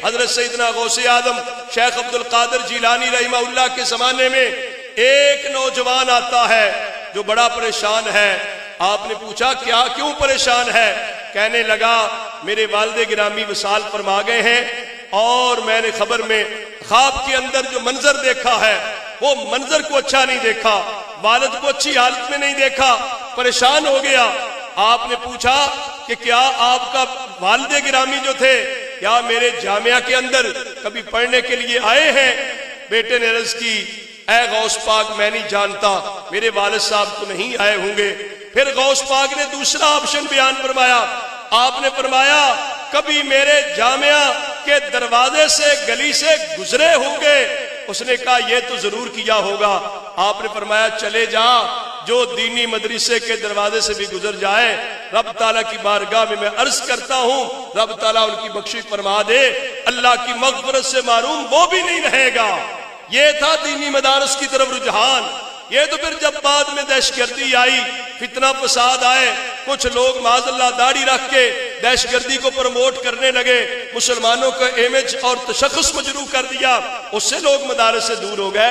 حضرت سیدنا غوث اعظم شیخ عبد القادر جیلانی رحمہ اللہ کے زمانے میں ایک نوجوان آتا ہے جو بڑا پریشان ہے. آپ نے پوچھا کیا کیوں پریشان ہے؟ کہنے لگا میرے والد گرامی وصال فرما گئے ہیں اور میں نے خبر میں خواب کے اندر جو منظر دیکھا ہے وہ منظر کو اچھا نہیں دیکھا، والد کو اچھی حالت میں نہیں دیکھا، پریشان ہو گیا. آپ نے پوچھا کہ کیا آپ کا والد گرامی جو تھے کیا میرے جامعہ کے اندر کبھی پڑھنے کے لیے آئے ہیں؟ بیٹے نے عرض کی اے غوث پاک میں نہیں جانتا، میرے والد صاحب تو نہیں آئے ہوں گے. پھر غوث پاک نے دوسرا آپشن بیان فرمایا. آپ نے فرمایا کبھی میرے جامعہ کے دروازے سے گلی سے گزرے ہوں گے. اس نے کہا یہ تو ضرور کیا ہوگا. آپ نے فرمایا چلے جا، جو دینی مدرسے کے دروازے سے بھی گزر جائے رب تعالیٰ کی بارگاہ میں عرض کرتا ہوں رب تعالیٰ ان کی بخشش فرما دے، اللہ کی مغفرت سے معروم وہ بھی نہیں رہے گا. یہ تھا دینی مدارس کی طرف رجحان. یہ تو پھر جب بعد میں دہشت گردی آئی، فتنہ فساد آئے، کچھ لوگ معاذ اللہ داڑھی رکھ کے دہشت گردی کو پروموٹ کرنے لگے، مسلمانوں کا امیج اور تشخص مجروح کر دیا، اس سے لوگ مدارس سے دور ہو گئے.